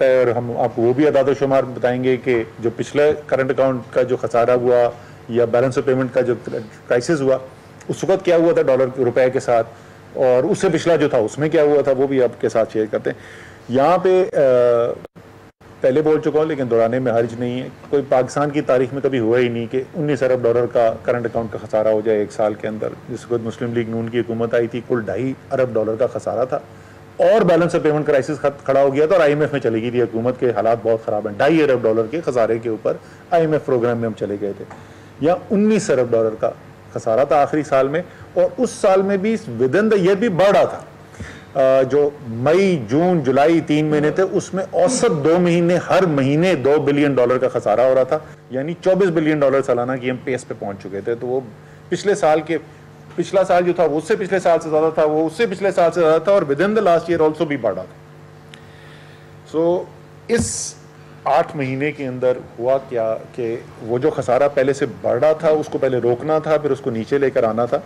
ہے، اور ہم آپ کو وہ بھی اعداد و شمار بتائیں گے کہ جو پچھلے کرنٹ اکاؤنٹ کا جو خسارہ ہوا یا بیلنس آف پیمنٹ کا جو کرائسس ہوا اس وقت کیا ہوا تھا ڈالر روپے کے ساتھ، اور اس سے پچھلا جو تھا اس میں کیا ہوا تھا، وہ بھی آپ کے ساتھ شیئر کرتے ہیں۔ یہاں پہ پہلے بول چکا ہوں لیکن دہرانے میں حرج نہیں ہے، کوئی پاکستان کی تاریخ میں کبھی ہوا ہی نہیں کہ 19 ارب ڈالر کا کرنٹ اکاؤنٹ کا خسارہ ہو جائے ایک سال کے اندر۔ جس وقت مسلم لیگ نون کی حکومت آئی تھی کل 2.5 ارب ڈالر کا خسارہ تھا، اور بیلنس آف پیمنٹ کرائسس کھڑا ہو گیا تھا، اور آئی ایم ایف میں چلی گئی تھی حکومت کے حالات بہت خراب ہیں۔ 2.5 ارب ڈالر کے خسارے کے اوپر آئی ایم ایف پروگرام میں ہم چلے گئے تھے۔ یا 19 ارب ڈالر کا خسارہ تھا آخری سال میں، اور اس سال میں بھی ود ان دا ایئر بھی بڑھا تھا۔ جو مئی جون جولائی 3 مہینے تھے اس میں اوسط 2 مہینے ہر مہینے 2 بلین ڈالر کا خسارہ ہو رہا تھا، یعنی 24 بلین ڈالر سالانہ کی ہم پیس پہ پہنچ چکے تھے۔ تو وہ پچھلا سال جو تھا وہ اس سے پچھلے سال سے زیادہ تھا، وہ اس سے پچھلے سال سے زیادہ تھا، اور within the last year also بھی بڑھا تھا۔ سو اس 8 مہینے کے اندر ہوا کیا کہ وہ جو خسارہ پہلے سے بڑھ رہا تھا اس کو پہلے روکنا تھا، پھر اس کو نیچے لے کر آنا تھا۔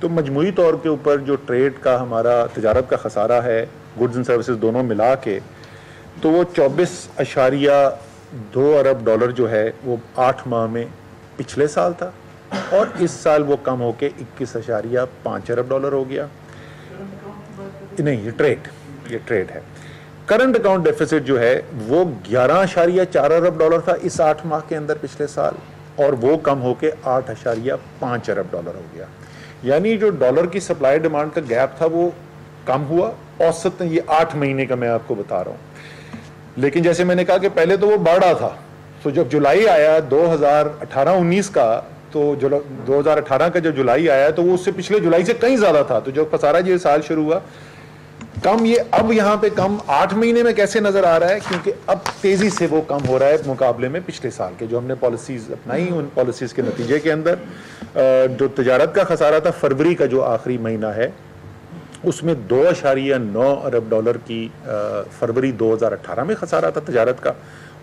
تو مجموعی طور کے اوپر جو ٹریڈ کا ہمارا تجارت کا خسارہ ہے گڈز اینڈ سروسز دونوں ملا کے، تو وہ 24.2 ارب ڈالر جو ہے وہ 8 ماہ میں پچھلے سال تھا، اور اس سال وہ کم ہو کے 21.5 ارب ڈالر ہو گیا۔ نہیں، یہ ٹریڈ ہے۔ کرنٹ اکاؤنٹ ڈیفیسٹ جو ہے وہ 11.4 ارب ڈالر تھا اس 8 ماہ کے اندر پچھلے سال، اور وہ کم ہو کے 8.5 ارب ڈالر ہو گیا۔ یعنی جو ڈالر کی سپلائی ڈیمانڈ کا گیپ تھا وہ کم ہوا اوسط، یہ 8 مہینے کا میں آپ کو بتا رہا ہوں۔ لیکن جیسے میں نے کہا کہ پہلے تو وہ بڑھ رہا تھا، تو جب جولائی آیا 2018-19 کا، تو 2018 کا جو جولائی آیا تو وہ اس سے پچھلے جولائی سے کہیں زیادہ تھا۔ تو جو خسارہ یہ سال شروع ہوا کم، یہ اب یہاں پہ کم 8 مہینے میں کیسے نظر آ رہا ہے؟ کیونکہ اب تیزی سے وہ کم ہو رہا ہے مقابلے میں پچھلے سال کے جو ہم نے پالیسیز اپنائی، ان پالیسیز کے نتیجے کے اندر جو تجارت کا خسارہ تھا فروری کا جو آخری مہینہ ہے اس میں 2.9 ارب ڈالر کی فروری 2018 میں خسارہ تھا تجارت کا،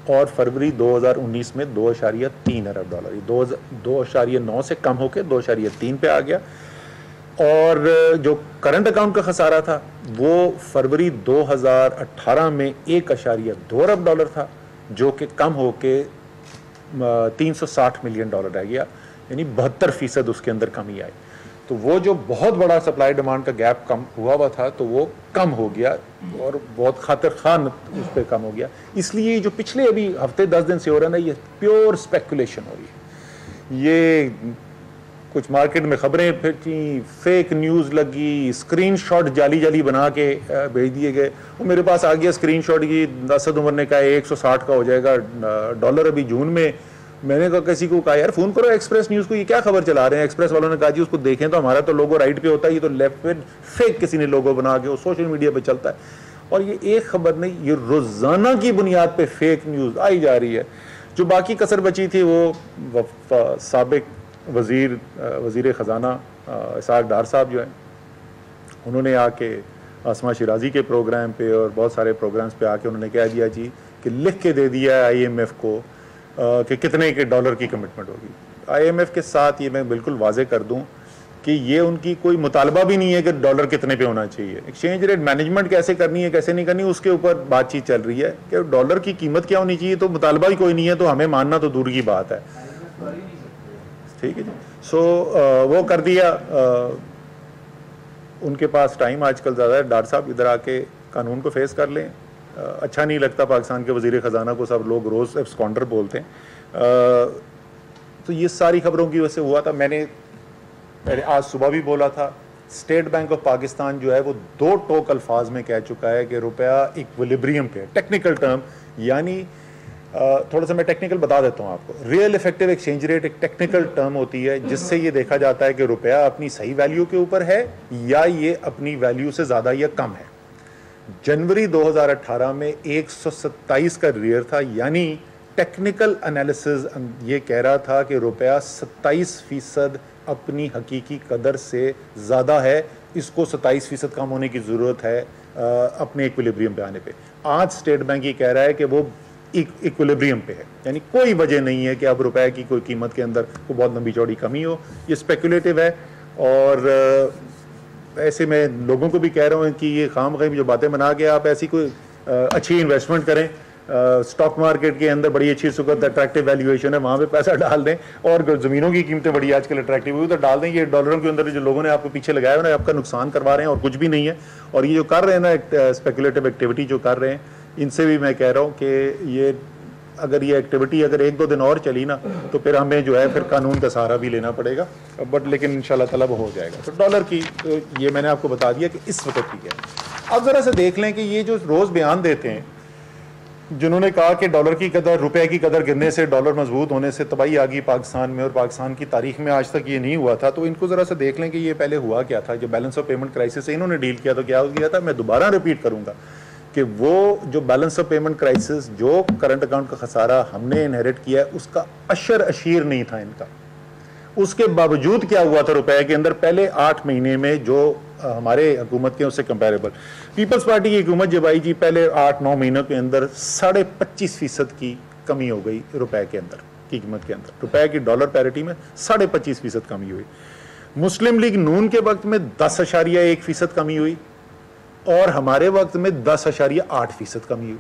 اور فروری 2019 میں 2.3 ارب ڈالر، 2.9 سے کم ہو کے 2.3 پہ آ گیا۔ اور جو کرنٹ اکاؤنٹ کا خسارہ تھا وہ فروری 2018 میں 1.2 ارب ڈالر تھا، جو کہ کم ہو کے 360 ملین ڈالر رہ گیا، یعنی 72% اس کے اندر کمی آئی۔ تو وہ جو بہت بڑا سپلائی ڈیمانڈ کا گیپ کم ہوا تھا تو وہ کم ہو گیا، اور بہت خاطر خواہ اس پہ کم ہو گیا۔ اس لیے جو پچھلے ابھی ہفتے 10 دن سے ہو رہا ہے نا، یہ پیور اسپیکولیشن ہو رہی ہے۔ یہ کچھ مارکیٹ میں خبریں پھرتیں، فیک نیوز لگی، اسکرین شاٹ جعلی بنا کے بھیج دیے گئے۔ وہ میرے پاس آ گیا اسکرین شاٹ کی، اسد عمر نے کہا 160 کا ہو جائے گا ڈالر ابھی جون میں۔ میں نے کہا کسی کو کہا یار فون کرو ایکسپریس نیوز کو، یہ کیا خبر چلا رہے ہیں؟ ایکسپریس والوں نے کہا جی اس کو دیکھیں تو ہمارا تو لوگو رائٹ پہ ہوتا ہے، یہ تو لیفٹ پہ فیک کسی نے لوگو بنا کے وہ سوشل میڈیا پہ چلتا ہے۔ اور یہ ایک خبر نہیں، یہ روزانہ کی بنیاد پہ فیک نیوز آئی جا رہی ہے۔ جو باقی کسر بچی تھی وہ سابق وزیر خزانہ اسحاق ڈار صاحب جو ہیں، انہوں نے آ کے آسما شیرازی کے پروگرام پہ اور بہت سارے پروگرامز پہ آ کے انہوں نے کہہ دیا جی کہ لکھ کے دے دیا ہے آئی ایم ایف کو کہ کتنے کے ڈالر کی کمٹمنٹ ہوگی۔ آئی ایم ایف کے ساتھ یہ میں بالکل واضح کر دوں کہ یہ ان کی کوئی مطالبہ بھی نہیں ہے کہ ڈالر کتنے پہ ہونا چاہیے۔ ایکسچینج ریٹ مینجمنٹ کیسے کرنی ہے کیسے نہیں کرنی اس کے اوپر بات چیت چل رہی ہے کہ ڈالر کی قیمت کیا ہونی چاہیے، تو مطالبہ ہی کوئی نہیں ہے تو ہمیں ماننا تو دور کی بات ہے۔ ٹھیک ہے جی، سو وہ کر دیا۔ ان کے پاس ٹائم آج کل زیادہ ہے، ڈار صاحب ادھر آ کے قانون کو فیس کر لیں۔ اچھا نہیں لگتا پاکستان کے وزیر خزانہ کو سب لوگ روز ایبسکانڈر بولتے ہیں۔ تو یہ ساری خبروں کی وجہ سے ہوا تھا۔ میں نے آج صبح بھی بولا تھا، اسٹیٹ بینک آف پاکستان جو ہے وہ 2 ٹوک الفاظ میں کہہ چکا ہے کہ روپیہ ایکویلیبریم پہ، ٹیکنیکل ٹرم، یعنی تھوڑا سا میں ٹیکنیکل بتا دیتا ہوں آپ کو۔ ریئل ایفیکٹو ایکسچینج ریٹ ایک ٹیکنیکل ٹرم ہوتی ہے جس سے یہ دیکھا جاتا ہے کہ روپیہ اپنی صحیح ویلیو کے اوپر ہے یا یہ اپنی ویلیو سے زیادہ یا کم ہے۔ جنوری 2018 میں 127 کا ریئر تھا، یعنی ٹیکنیکل انالیسز یہ کہہ رہا تھا کہ روپیہ 27% اپنی حقیقی قدر سے زیادہ ہے، اس کو 27% کم ہونے کی ضرورت ہے اپنے ایکویلیبریم پہ آنے پہ۔ آج اسٹیٹ بینک یہ کہہ رہا ہے کہ وہ ایکویلیبریم پہ ہے، یعنی کوئی وجہ نہیں ہے کہ اب روپے کی کوئی قیمت کے اندر کوئی بہت لمبی چوڑی کمی ہو۔ یہ اسپیکولیٹو ہے، اور ایسے میں لوگوں کو بھی کہہ رہا ہوں کہ یہ خام خواہ جو باتیں بنا کے آپ ایسی کوئی اچھی انویسٹمنٹ کریں اسٹاک مارکیٹ کے اندر بڑی اچھی سکت اٹریکٹیو ویلیویشن ہے, وہاں پہ پیسہ ڈال دیں, اور زمینوں کی قیمتیں بڑی آج کل اٹریکٹیو ہوئی تو ڈال دیں. یہ ڈالروں کے اندر جو لوگوں نے آپ کو پیچھے لگایا انہیں آپ کا نقصان کروا رہے ہیں اور کچھ بھی نہیں ہے. اور یہ جو کر رہے ہیں نا اسپیکولیٹو ایکٹیویٹی جو کر رہے ہیں, ان سے بھی میں کہہ رہا ہوں کہ یہ اگر یہ ایکٹیویٹی اگر 1-2 دن اور چلی نا تو پھر ہمیں جو ہے پھر قانون کا سہارا بھی لینا پڑے گا, بٹ لیکن انشاءاللہ تعالیٰ وہ ہو جائے گا. تو ڈالر کی یہ میں نے آپ کو بتا دیا کہ اس وقت کی ہے. اب ذرا سے دیکھ لیں کہ یہ جو روز بیان دیتے ہیں جنہوں نے کہا کہ ڈالر کی قدر, روپے کی قدر گرنے سے, ڈالر مضبوط ہونے سے تباہی آ گئی پاکستان میں اور پاکستان کی تاریخ میں آج تک یہ نہیں ہوا تھا, تو ان کو ذرا سے دیکھ لیں کہ یہ پہلے ہوا کیا تھا. جو بیلنس آف پیمنٹ کرائسس سے انہوں نے ڈیل کیا تو کیا ہو گیا تھا. میں دوبارہ ریپیٹ کروں گا کہ وہ جو بیلنس آف پیمنٹ کرائسس, جو کرنٹ اکاؤنٹ کا خسارہ ہم نے انہیریٹ کیا ہے, اس کا اشر اشیر نہیں تھا ان کا. اس کے باوجود کیا ہوا تھا روپے کے اندر پہلے 8 مہینے میں جو ہمارے حکومت کے اس سے کمپیریبل. پیپلز پارٹی کی حکومت جب آئی جی پہلے 8-9 مہینوں کے اندر 25.5% کی کمی ہو گئی روپے کے اندر کی قیمت کے اندر. روپے کی ڈالر پیرٹی میں 25.5% کمی ہوئی. مسلم لیگ نون کے وقت میں 10.1% کمی ہوئی اور ہمارے وقت میں 10.8% کمی ہوئی.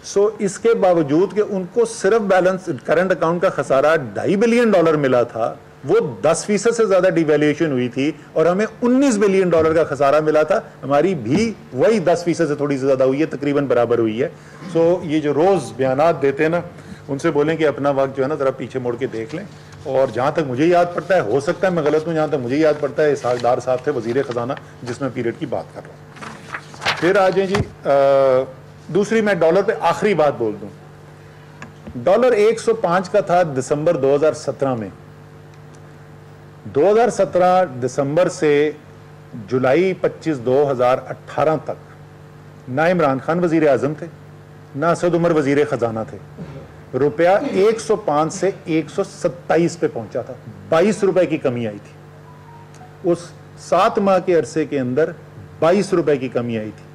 سو اس کے باوجود کہ ان کو صرف بیلنس کرنٹ اکاؤنٹ کا خسارہ $2.5 بلین ملا تھا, وہ 10% سے زیادہ ڈی ویلیویشن ہوئی تھی اور ہمیں $19 بلین کا خسارہ ملا تھا. ہماری بھی وہی 10% سے تھوڑی سی زیادہ ہوئی ہے, تقریباً برابر ہوئی ہے. سو یہ جو روز بیانات دیتے ہیں نا, ان سے بولیں کہ اپنا وقت جو ہے نا ذرا پیچھے موڑ کے دیکھ لیں. اور جہاں تک مجھے یاد پڑتا ہے, ہو سکتا ہے میں غلط ہوں, جہاں تک مجھے یاد پڑتا ہے اسحاق ڈار صاحب تھے وزیر خزانہ جس میں پیریڈ کی بات کر رہا ہوں. پھر آ جائیں جی دوسری, میں ڈالر پہ آخری بات بول دوں. ڈالر 105 کا تھا دسمبر 2017 میں. 2017 دسمبر سے جولائی 25 2018 تک نہ عمران خان وزیر اعظم تھے, نہ اسد عمر وزیر خزانہ تھے. روپیہ 105 سے 127 پہ پہنچا تھا. 22 روپے کی کمی آئی تھی. اس 7 ماہ کے عرصے کے اندر 22 روپے کی کمی آئی تھی.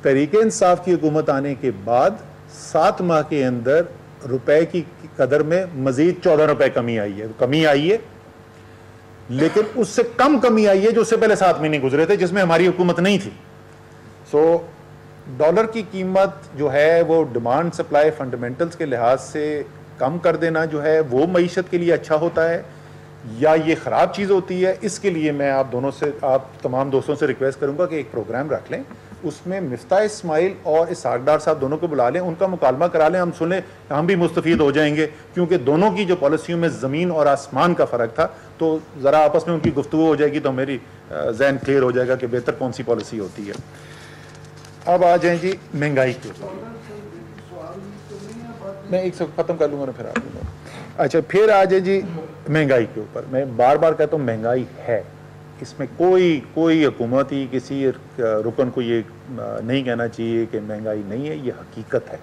تحریک انصاف کی حکومت آنے کے بعد 7 ماہ کے اندر روپے کی قدر میں مزید 14 روپے کمی آئی ہے, لیکن اس سے کم کمی آئی ہے جو اس سے پہلے 7 مہینے گزرے تھے جس میں ہماری حکومت نہیں تھی. سو ڈالر کی قیمت جو ہے وہ ڈیمانڈ سپلائی فنڈامنٹلز کے لحاظ سے کم کر دینا جو ہے وہ معیشت کے لیے اچھا ہوتا ہے یا یہ خراب چیز ہوتی ہے. اس کے لیے میں آپ تمام دوستوں سے ریکویسٹ کروں گا کہ ایک پروگرام رکھ لیں, اس میں مفتاح اسماعیل اور اسحاق ڈار صاحب دونوں کو بلا لیں, ان کا مکالمہ کرا لیں, ہم سنیں, ہم بھی مستفید ہو جائیں گے, کیونکہ دونوں کی جو پالیسیوں میں زمین اور آسمان کا فرق تھا. تو ذرا آپس میں ان کی گفتگو ہو جائے گی تو میری ذہن کلیئر ہو جائے گا کہ بہتر کون سی پالیسی ہوتی ہے. اب آ جائیں جی مہنگائی کے اوپر. میں ایک سے ختم کر لوں گا پھر آ جاؤں گا. اچھا, پھر آ جائیں جی مہنگائی کے اوپر. میں بار بار کہتا ہوں مہنگائی ہے, اس میں کوئی حکومت ہی کسی رکن کو یہ نہیں کہنا چاہیے کہ مہنگائی نہیں ہے, یہ حقیقت ہے.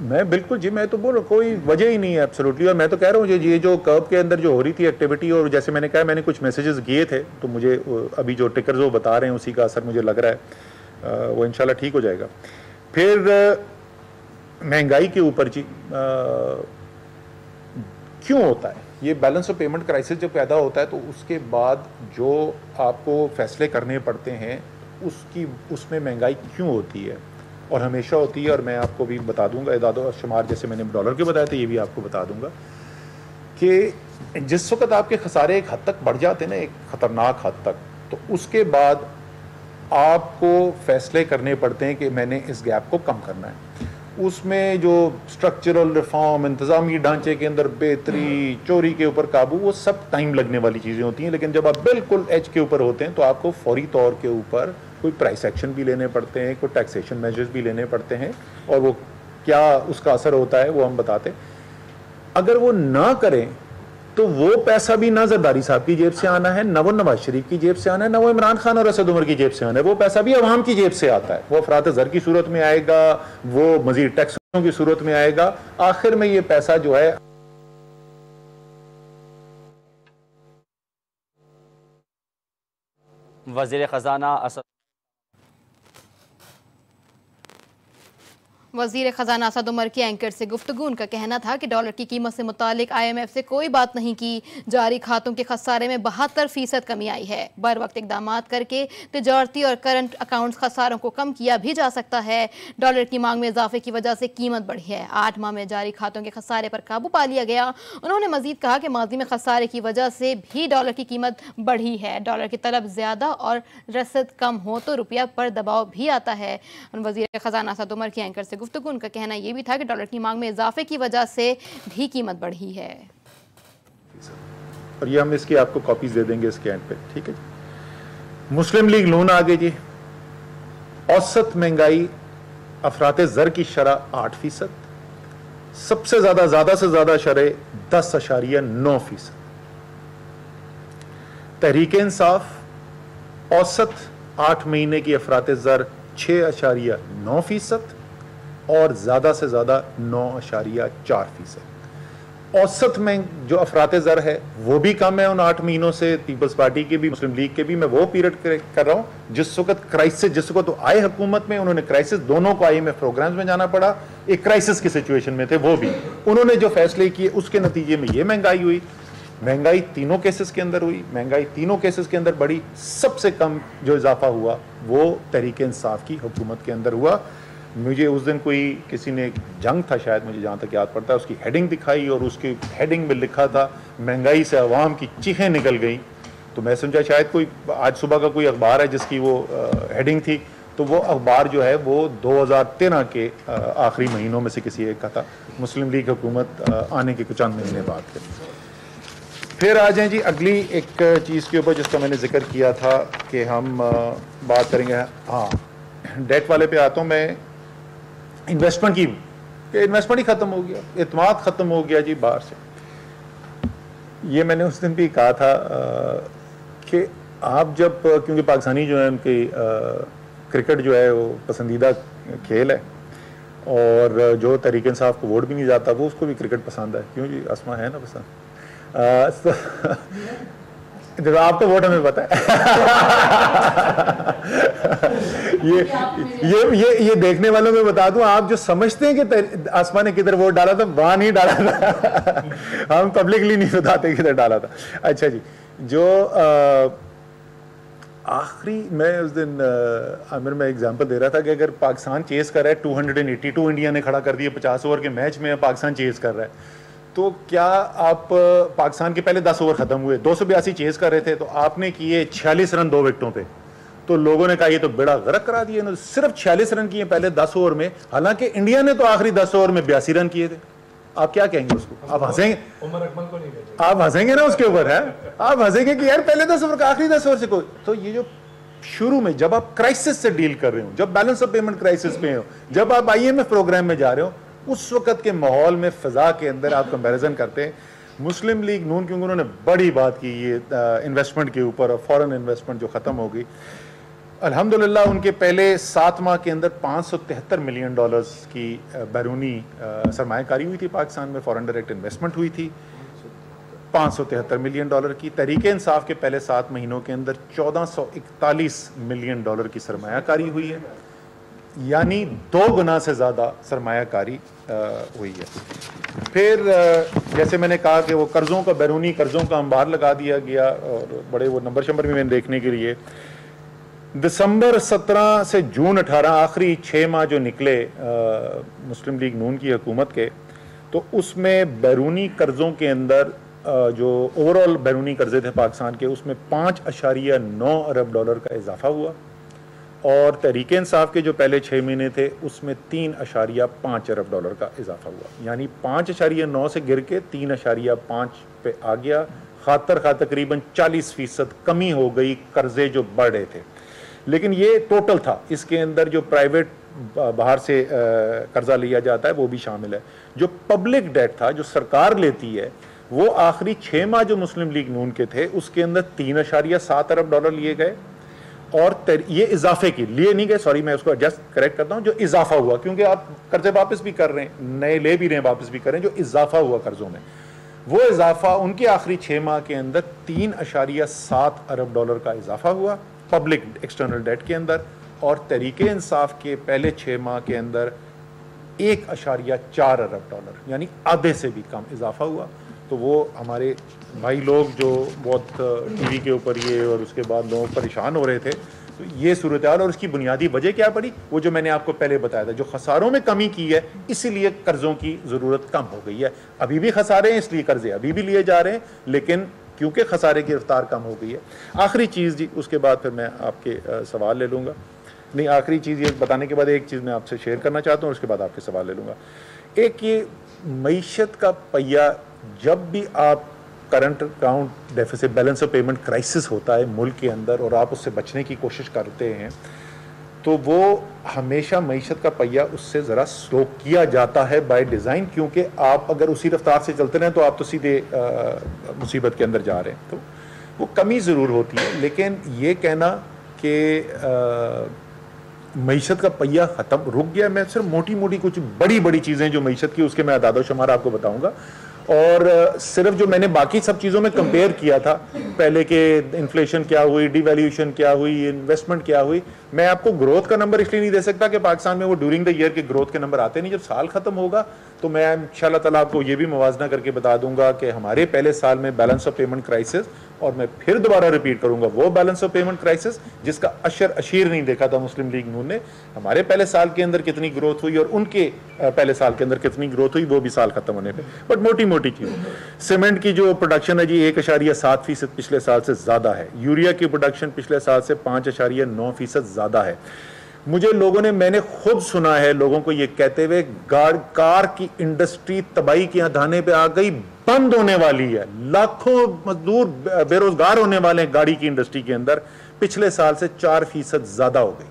میں بالکل جی, میں تو بول رہا ہوں کوئی وجہ ہی نہیں ہے ایبسولوٹلی. اور میں تو کہہ رہا ہوں یہ جو کرو کے اندر جو ہو رہی تھی ایکٹیویٹی, اور جیسے میں نے کہا میں نے کچھ میسیجز کیے تھے تو مجھے ابھی جو ٹکرز وہ بتا رہے ہیں اسی کا اثر مجھے لگ رہا ہے, وہ انشاءاللہ ٹھیک ہو جائے گا. پھر مہنگائی کے اوپر جی کیوں ہوتا ہے یہ بیلنس آف پیمنٹ کرائسس جب پیدا ہوتا ہے تو اس کے بعد جو آپ کو فیصلے کرنے پڑتے ہیں اس میں مہنگائی کیوں ہوتی ہے اور ہمیشہ ہوتی ہے. اور میں آپ کو بھی بتا دوں گا اعداد و شمار, جیسے میں نے ڈالر کے بتایا تھا یہ بھی آپ کو بتا دوں گا کہ جس وقت آپ کے خسارے ایک حد تک بڑھ جاتے ہیں نا, ایک خطرناک حد تک, تو اس کے بعد آپ کو فیصلے کرنے پڑتے ہیں کہ میں نے اس گیپ کو کم کرنا ہے. اس میں جو سٹرکچرل ریفارم, انتظامی ڈھانچے کے اندر بہتری, چوری کے اوپر قابو, وہ سب ٹائم لگنے والی چیزیں ہوتی ہیں. لیکن جب آپ بالکل ایج کے اوپر ہوتے ہیں تو آپ کو فوری طور کے اوپر کوئی پرائس ایکشن بھی لینے پڑتے ہیں, کوئی ٹیکسیشن میجرز بھی لینے پڑتے ہیں, اور وہ کیا اس کا اثر ہوتا ہے وہ ہم بتاتے ہیں. اگر وہ نہ کریں تو وہ پیسہ بھی نہ زرداری صاحب کی جیب سے آنا ہے, نہ وہ نواز شریف کی جیب سے آنا ہے, نہ وہ عمران خان اور اسد عمر کی جیب سے آنا ہے. وہ پیسہ بھی عوام کی جیب سے آتا ہے. وہ افراط زر کی صورت میں آئے گا, وہ مزید ٹیکسوں کی صورت میں آئے گا. آخر میں یہ پیسہ جو ہے وزیر خزانہ اسد وزیر خزانہ اسد عمر کی اینکر سے گفتگو. ان کا کہنا تھا کہ ڈالر کی قیمت سے متعلق IMF سے کوئی بات نہیں کی. جاری کھاتوں کے خسارے میں 72% کمی آئی ہے. بر وقت اقدامات کر کے تجارتی اور کرنٹ اکاؤنٹس خساروں کو کم کیا بھی جا سکتا ہے. ڈالر کی مانگ میں اضافے کی وجہ سے قیمت بڑھی ہے. 8 ماہ میں جاری کھاتوں کے خسارے پر قابو پا لیا گیا. انہوں نے مزید کہا کہ ماضی میں خسارے کی وجہ سے بھی ڈالر کی قیمت بڑھی ہے. ڈالر کی طلب زیادہ اور رسد کم ہو تو روپیہ پر دباؤ بھی آتا ہے. وزیر خزانہ اسد عمر کی اینکر سے گفتگو. ان کا کہنا یہ بھی تھا کہ ڈالر کی مانگ میں اضافے کی وجہ سے بھی قیمت بڑھی ہے. اور یہ ہم اس کی آپ کو کاپیز دے دیں گے اس کے اینڈ پہ. ٹھیک ہے جی. مسلم لیگ نون آگے جی. اوسط مہنگائی افراط زر کی شرح 8%. سب سے زیادہ سے زیادہ شرح 10.9%. تحریک انصاف اوسط 8 مہینے کی افراط زر 6.9% اور زیادہ سے زیادہ 9.4%. اوسط میں جو افراط زر ہے وہ بھی کم ہے ان 8 مہینوں سے. پیپلز پارٹی کے بھی مسلم لیگ کے بھی. میں وہ پیریڈ کر رہا ہوں جس وقت کرائسس جس وقت آئے حکومت میں انہوں نے کرائسس دونوں کو IMF پروگرامز میں جانا پڑا. ایک کرائسس کی سچویشن میں تھے وہ بھی. انہوں نے جو فیصلے کیے اس کے نتیجے میں یہ مہنگائی ہوئی. مہنگائی تینوں کیسز کے اندر ہوئی. مہنگائی تینوں کیسز کے اندر بڑھی. سب سے کم جو اضافہ ہوا وہ تحریک انصاف کی حکومت کے اندر ہوا. مجھے اس دن کوئی کسی نے جنگ تھا شاید مجھے جہاں تک یاد پڑتا ہے اس کی ہیڈنگ دکھائی اور اس کی ہیڈنگ میں لکھا تھا مہنگائی سے عوام کی چیخیں نکل گئیں. تو میں سمجھا شاید کوئی آج صبح کا کوئی اخبار ہے جس کی وہ ہیڈنگ تھی. تو وہ اخبار جو ہے وہ 2013 کے آخری مہینوں میں سے کسی ایک کا تھا. مسلم لیگ حکومت آنے کے کچھ چند مہینے بعد کے. پھر آ جائیں جی اگلی ایک چیز کے اوپر جس کا میں نے ذکر کیا تھا کہ ہم بات کریں گے. ہاں ڈیٹ والے پہ آتا ہوں میں. انویسٹمنٹ کی کہ انویسٹمنٹ ہی ختم ہو گیا. اعتماد ختم ہو گیا جی باہر سے. یہ میں نے اس دن بھی کہا تھا کہ آپ جب کیونکہ پاکستانی جو ہے ان کی کرکٹ جو ہے وہ پسندیدہ کھیل ہے اور جو تحریک انصاف کو ووٹ بھی نہیں جاتا وہ اس کو بھی کرکٹ پسند ہے. کیوں جی اسما ہے نا پسند. آپ کا ووٹ ہمیں پتا ہے. یہ دیکھنے والوں میں بتا دوں آپ جو سمجھتے ہیں کہ آسمان نے کدھر ووٹ ڈالا تھا وہاں نہیں ڈالا تھا. ہم پبلکلی نہیں بتاتے کدھر ڈالا تھا. اچھا جی. جو آخری میں اس دن عامر میں ایگزامپل دے رہا تھا کہ اگر پاکستان چیز کر رہا ہے 282 انڈیا نے کھڑا کر دیا 50 اوور کے میچ میں پاکستان چیز کر رہا ہے تو کیا آپ پاکستان کے پہلے 10 اوور ختم ہوئے 282 چیز کر رہے تھے تو آپ نے کیے 46 رن 2 وکٹوں پہ. تو لوگوں نے کہا یہ تو بیڑا غرق کرا دیا. صرف 46 رن کیے پہلے 10 اوور میں حالانکہ انڈیا نے تو آخری 10 اوور میں 82 رن کیے تھے. آپ کیا کہیں گے اس کو؟ آپ ہنسیں گے. آپ ہنسیں گے نا اس کے اوپر ہے. آپ ہنسیں گے کہ یار پہلے 10 اوور کا آخری 10 اوور سے کوئی. تو یہ جو شروع میں جب آپ کرائسس سے ڈیل کر رہے ہو جب بیلنس آف پیمنٹ کرائسس میں ہو جب آپ IMF پروگرام میں جا رہے ہو اس وقت کے ماحول میں فضا کے اندر آپ کمپیریزن کرتے ہیں. مسلم لیگ نون کیونکہ انہوں نے بڑی بات کی یہ انویسٹمنٹ کے اوپر اور فورن انویسٹمنٹ جو ختم ہو گئی. الحمدللہ ان کے پہلے 7 ماہ کے اندر $573 ملین کی بیرونی سرمایہ کاری ہوئی تھی. پاکستان میں فورن ڈائریکٹ انویسٹمنٹ ہوئی تھی $573 ملین کی. تحریک انصاف کے پہلے 7 مہینوں کے اندر $1441 ملین کی سرمایہ کاری ہوئی ہے یعنی 2 گنا سے زیادہ سرمایہ کاری ہوئی ہے. پھر جیسے میں نے کہا کہ وہ قرضوں کا بیرونی قرضوں کا انبار لگا دیا گیا اور بڑے وہ نمبر شمبر بھی میں نے دیکھنے کے لیے دسمبر 17 سے جون 18 آخری 6 ماہ جو نکلے مسلم لیگ نون کی حکومت کے تو اس میں بیرونی قرضوں کے اندر جو اوور آل بیرونی قرضے تھے پاکستان کے اس میں $5.9 ارب کا اضافہ ہوا اور تحریک انصاف کے جو پہلے 6 مہینے تھے اس میں $3.5 ارب کا اضافہ ہوا یعنی 5.9 سے گر کے 3.5 پہ آ گیا. خاطر خواہ تقریباً 40% کمی ہو گئی قرضے جو بڑھ رہے تھے. لیکن یہ ٹوٹل تھا. اس کے اندر جو پرائیویٹ باہر سے قرضہ لیا جاتا ہے وہ بھی شامل ہے. جو پبلک ڈیٹ تھا جو سرکار لیتی ہے وہ آخری 6 ماہ جو مسلم لیگ نون کے تھے اس کے اندر $3.7 ارب لیے گئے اور یہ اضافے کی لیے نہیں گئے. سوری میں اس کو ایڈجسٹ کریکٹ کرتا ہوں. جو اضافہ ہوا کیونکہ آپ قرضے واپس بھی کر رہے ہیں نئے لے بھی رہے ہیں واپس بھی کر رہے ہیں. جو اضافہ ہوا قرضوں میں وہ اضافہ ان کے آخری 6 ماہ کے اندر $3.7 ارب کا اضافہ ہوا پبلک ایکسٹرنل ڈیٹ کے اندر اور تحریک انصاف کے پہلے 6 ماہ کے اندر 1.4 ارب ڈالر، یعنی آدھے سے بھی کم اضافہ ہوا. تو وہ ہمارے بھائی لوگ جو بہت ٹی وی کے اوپر یہ اور اس کے بعد لوگ پریشان ہو رہے تھے، تو یہ صورتحال. اور اس کی بنیادی وجہ کیا پڑی؟ وہ جو میں نے آپ کو پہلے بتایا تھا، جو خساروں میں کمی کی ہے، اسی لیے قرضوں کی ضرورت کم ہو گئی ہے. ابھی بھی خسارے ہیں، اس لیے قرضے ابھی بھی لیے جا رہے ہیں، لیکن کیونکہ خسارے کی رفتار کم ہو گئی ہے. آخری چیز جی، اس کے بعد پھر میں آپ کے سوال لے لوں گا. نہیں، آخری چیز یہ بتانے کے بعد ایک چیز میں آپ سے شیئر کرنا چاہتا ہوں، اس کے بعد آپ کے سوال لے لوں گا. ایک یہ معیشت کا پہیہ، جب بھی آپ current account deficit balance of payment crisis ہوتا ہے ملک کے اندر اور آپ اس سے بچنے کی کوشش کرتے ہیں، تو وہ ہمیشہ معیشت کا پہیہ اس سے ذرا سلو کیا جاتا ہے بائی ڈیزائن، کیونکہ آپ اگر اسی رفتار سے چلتے رہیں تو آپ تو سیدھے مصیبت کے اندر جا رہے ہیں. تو وہ کمی ضرور ہوتی ہے، لیکن یہ کہنا کہ معیشت کا پہیہ ختم رک گیا، میں صرف موٹی موٹی کچھ بڑی بڑی چیزیں جو معیشت کی، اس کے میں اعداد و شمار آپ کو بتاؤں گا. اور صرف جو میں نے باقی سب چیزوں میں کمپیئر کیا تھا پہلے کہ انفلیشن کیا ہوئی، ڈی ویلیویشن کیا ہوئی، انویسٹمنٹ کیا ہوئی، میں آپ کو گروتھ کا نمبر اس لیے نہیں دے سکتا کہ پاکستان میں وہ ڈیورنگ دا ایئر کے گروتھ کے نمبر آتے نہیں. جب سال ختم ہوگا تو میں انشاءاللہ تعالیٰ آپ کو یہ بھی موازنہ کر کے بتا دوں گا کہ ہمارے پہلے سال میں بیلنس آف پیمنٹ کرائسس، اور میں پھر دوبارہ ریپیٹ کروں گا، وہ بیلنس آف پیمنٹ کرائسس جس کا اشیر نہیں دیکھا تھا مسلم لیگ نون نے، ہمارے پہلے سال کے اندر کتنی گروتھ ہوئی اور ان کے پہلے سال کے اندر کتنی گروتھ ہوئی، وہ بھی سال ختم ہونے پہ. بٹ موٹی موٹی چیز، سیمنٹ کی جو پروڈکشن ہے جی 1.7% پچھلے سال سے زیادہ ہے. یوریا کی پروڈکشن پچھلے سال سے 5.9% زیادہ ہے. میں نے خود سنا ہے لوگوں کو یہ کہتے ہوئے، کار کی انڈسٹری تباہی کے دھانے پہ آ گئی، بند ہونے والی ہے، لاکھوں مزدور بے روزگار ہونے والے ہیں گاڑی کی انڈسٹری کے اندر. پچھلے سال سے 4% زیادہ ہو گئی،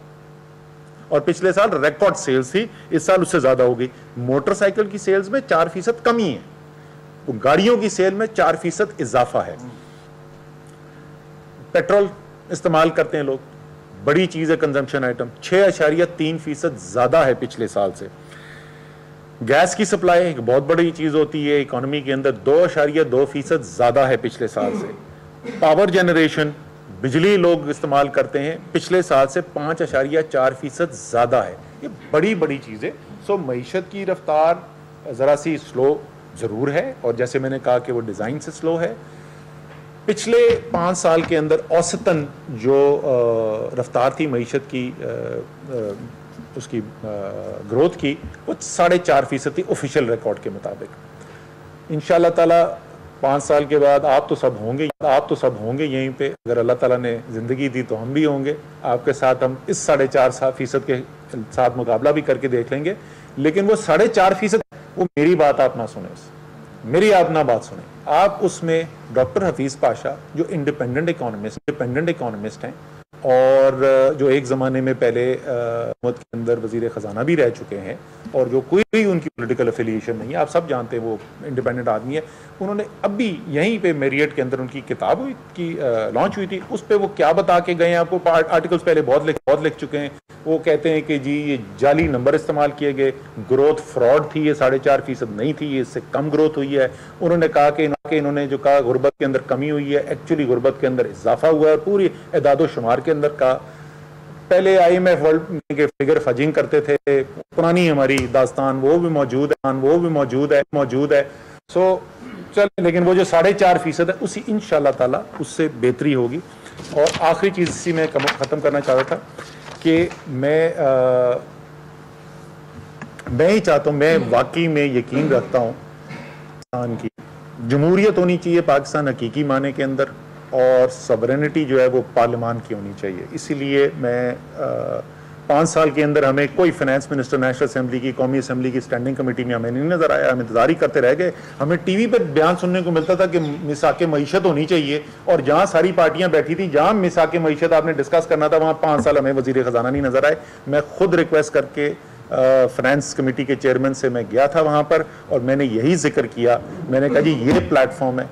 اور پچھلے سال ریکارڈ سیلز تھی، اس سال اس سے زیادہ ہو گئی. موٹر سائیکل کی سیلز میں 4% کمی ہے، گاڑیوں کی سیل میں 4% اضافہ ہے. پیٹرول استعمال کرتے ہیں لوگ، بڑی چیز ہے کنزمپشن آئٹم، 6.3% زیادہ ہے پچھلے سال سے. گیس کی سپلائی ایک بہت بڑی چیز ہوتی ہے اکانومی کے اندر، 2.2% زیادہ ہے پچھلے سال سے. پاور جنریشن، بجلی لوگ استعمال کرتے ہیں، پچھلے سال سے 5.4% زیادہ ہے. یہ بڑی بڑی چیزیں. سو معیشت کی رفتار ذرا سی سلو ضرور ہے، اور جیسے میں نے کہا کہ وہ ڈیزائن سے سلو ہے. پچھلے 5 سال کے اندر اوسطاً جو رفتار تھی معیشت کی، اس کی گروتھ کی، وہ 4.5% تھی آفیشیل ریکارڈ کے مطابق. انشاءاللہ تعالیٰ 5 سال کے بعد آپ تو سب ہوں گے یہیں پہ، اگر اللہ تعالیٰ نے زندگی دی تو ہم بھی ہوں گے آپ کے ساتھ. ہم اس 4.5% کے ساتھ مقابلہ بھی کر کے دیکھ لیں گے. لیکن وہ 4.5%، وہ میری بات آپ نہ سنیں، میری آپ نہ بات سنیں آپ. اس میں ڈاکٹر حفیظ پاشا جو انڈیپینڈنٹ اکانومسٹ ہیں، اور جو ایک زمانے میں پہلے حکومت کے اندر وزیر خزانہ بھی رہ چکے ہیں، اور جو کوئی بھی ان کی پولیٹیکل افیلیشن نہیں ہے، آپ سب جانتے ہیں وہ انڈیپینڈنٹ آدمی ہے. انہوں نے ابھی یہیں پہ میریٹ کے اندر ان کی کتاب لانچ ہوئی تھی، اس پہ وہ کیا بتا کے گئے ہیں، آپ کو آرٹیکلز پہلے بہت لکھ چکے ہیں. وہ کہتے ہیں کہ جی یہ جعلی نمبر استعمال کیے گئے، گروتھ فراڈ تھی، یہ 4.5% نہیں تھی، یہ اس سے کم گروتھ ہوئی ہے. انہوں نے کہا کہ انہوں نے جو کہا غربت کے اندر کمی ہوئی ہے، ایکچولی غربت کے اندر اضافہ ہوا ہے. پوری اعداد و شمار کے اندر کہا، پہلے IMF ورلڈ کے فگر فجنگ کرتے تھے، پرانی ہماری داستان وہ بھی موجود ہے. سو چل، لیکن وہ جو 4.5% ہے اسی انشاءاللہ تعالیٰ اس سے بہتری ہوگی. اور آخری چیز اسی میں ختم کرنا چاہتا تھا کہ میں ہی چاہتا ہوں، میں واقعی میں یقین رکھتا ہوں پاکستان کی جمہوریت ہونی چاہیے پاکستان حقیقی معنی کے اندر، اور سورینٹی جو ہے وہ پارلیمان کی ہونی چاہیے. اسی لیے میں 5 سال کے اندر ہمیں کوئی فائنانس منسٹر نیشنل اسمبلی کی، قومی اسمبلی کی اسٹینڈنگ کمیٹی میں ہمیں نہیں نظر آیا. ہم انتظار ہی کرتے رہ گئے. ہمیں ٹی وی پہ بیان سننے کو ملتا تھا کہ میثاق معیشت ہونی چاہیے، اور جہاں ساری پارٹیاں بیٹھی تھیں، جہاں میثاق معیشت آپ نے ڈسکس کرنا تھا، وہاں 5 سال ہمیں وزیر خزانہ نہیں نظر آئے. میں خود ریکویسٹ کر کے فائنانس کمیٹی کے چیئرمین سے میں گیا تھا وہاں پر، اور میں نے یہی ذکر کیا. میں نے کہا جی یہ پلیٹ فارم ہے،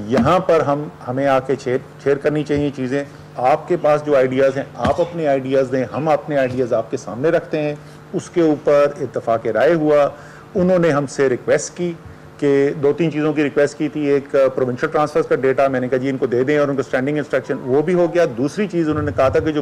یہاں پر ہمیں آ کے شیئر کرنی چاہیے چیزیں. آپ کے پاس جو آئیڈیاز ہیں آپ اپنے آئیڈیاز دیں، ہم اپنے آئیڈیاز آپ کے سامنے رکھتے ہیں. اس کے اوپر اتفاق رائے ہوا. انہوں نے ہم سے ریکویسٹ کی کہ 2-3 چیزوں کی ریکویسٹ کی تھی. ایک پروونشل ٹرانسفرز کا ڈیٹا، میں نے کہا جی ان کو دے دیں، اور ان کو اسٹینڈنگ انسٹرکشن وہ بھی ہو گیا. دوسری چیز انہوں نے کہا تھا کہ جو